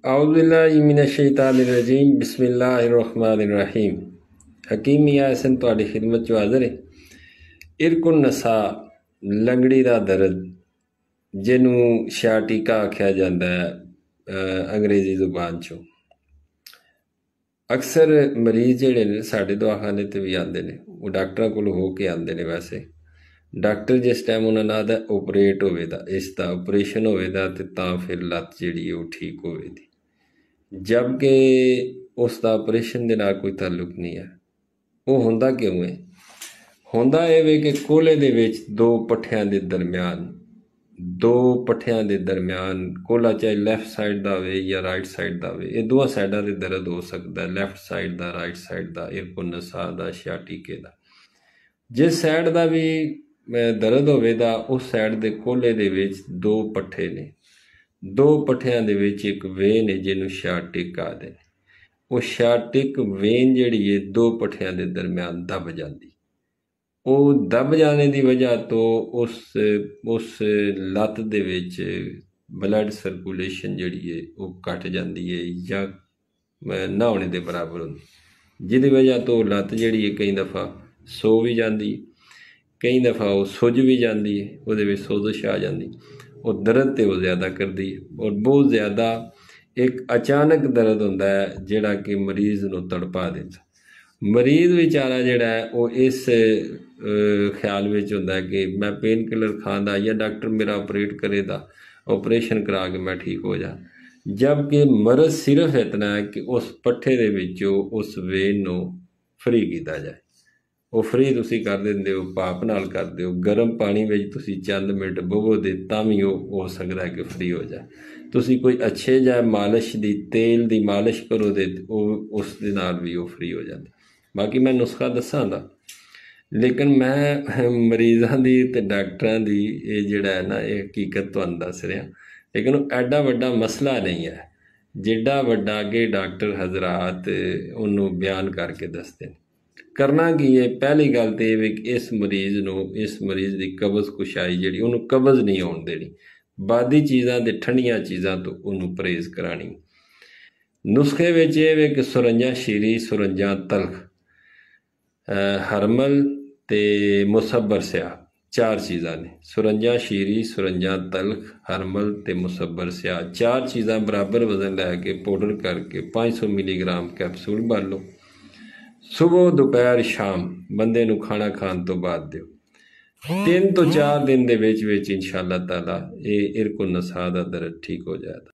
औज़ुबिल्लाहिमिनश्शैतानिर्रजीम बिस्मिल्लाहिर्रहमानिर्रहीम। हकीम मियां हसन तुहाडी खिदमत चो हाज़र है। इरकुन नसा लंगड़ी का दर्द जिन्हों शाटिका आख्या जाता है अंग्रेजी जुबान चो। अक्सर मरीज जिहड़े ने साडे दवाखाने ते भी आते हैं, वो डॉक्टरों को हो के आते हैं। वैसे डॉक्टर जिस टाइम उन्होंने आदा ऑपरेट होवेगा, इसका ऑपरेशन होवेगा तो फिर लत्त जिहड़ी वो ठीक होवेगी, जबकि उसका ऑपरेशन के नाल कोई ताल्लुक नहीं है। वो होंदा क्यों है? होंदा ये कि कोले दे विच दो पट्ठियां दे दरम्यान कोला चाहे लैफ्ट साइड का हो या राइट साइड का हो, ये दोवां साइडा ते दर्द हो सकता है, लैफ्ट साइड का, राइट साइड का, इरकुन नसा का, शाटिके का। जिस साइड का भी दर्द होवेगा उस साइड के कोले दे विच दो पट्ठे ने, दो पट्ठियां दे विच एक वेन है जिन्हों शाटिक आखदे ने। वो शाटिक वेन जिहड़ी है दो पट्ठियां दे दरम्यान दब जाती। वो दब जाने की वजह तो उस लत्त दे विच ब्लड सर्कुलेशन जिहड़ी है वो घट जाती है या ना होने के बराबर होंदी, जिहदी वजह तो लत्त जिहड़ी है कई दफ़ा सो भी जाती, कई दफ़ा वो सुज भी जाती है, वो सोजिश आ जाती, और दर्द तो वो ज़्यादा करती है। और बहुत ज़्यादा एक अचानक दर्द होंदा है जिहड़ा कि मरीज़ नूं तड़पा देता। मरीज़ बेचारा जिहड़ा है वो इस ख्याल में होंदा है कि मैं पेन किलर खांदा या डॉक्टर मेरा ऑपरेट करेगा, ऑपरेशन करा के मैं ठीक हो जा, जबकि मरज़ सिर्फ इतना है कि उस पट्ठे दे विचों उस वेन नूं फ्री किया जाए। वो फ्री तुसी कर देंदे हो, भाप नाल कर दो, गर्म पानी में तुसी चंद मिनट बवो दे तां भी हो सकता है कि फ्री हो जाए। तुसी कोई अच्छे जाए मालिश दी तेल दी मालिश करो दे उस दे नाल भी वो फ्री हो जाता। बाकी मैं नुस्खा दसां दा, लेकिन मैं मरीज़ां दी ते डॉक्टरां दी ये जिहड़ा है ना ये हकीकत तुहानूं दस रहा, लेकिन वो एडा वड्डा मसला नहीं है जिड्डा वड्डा कि डॉक्टर हजरात उन्होंने बयान करके दसते हैं। करना की है, पहली गल तो यह कि इस मरीज़ की कब्ज़ कुशाई जी उन्होंने कब्ज़ नहीं आउण देनी, बादी चीज़ां ते ठंडियां चीज़ां तो उन्होंने परहेज़ करानी। नुस्खे विच यह वे कि सुरंजा शीरी, सुरंजा तलख, हरमल ते मुसब्बर स्याह, चार चीज़ां ने। सुरंजा शीरी, सुरंजा तलख, हरमल ते मुसब्बर स्याह, चार चीज़ां बराबर वजन लैके पाउडर करके 500 मिलीग्राम कैप्सूल भर लो। सुबह दोपहर शाम बंदे नूं खाना खाण तो बाद दिओ। 3 ਤੋਂ 4 दिन दे विच इंशाअल्लाह ताला ये इरकुन नसा दा दर्द ठीक हो जाएगा।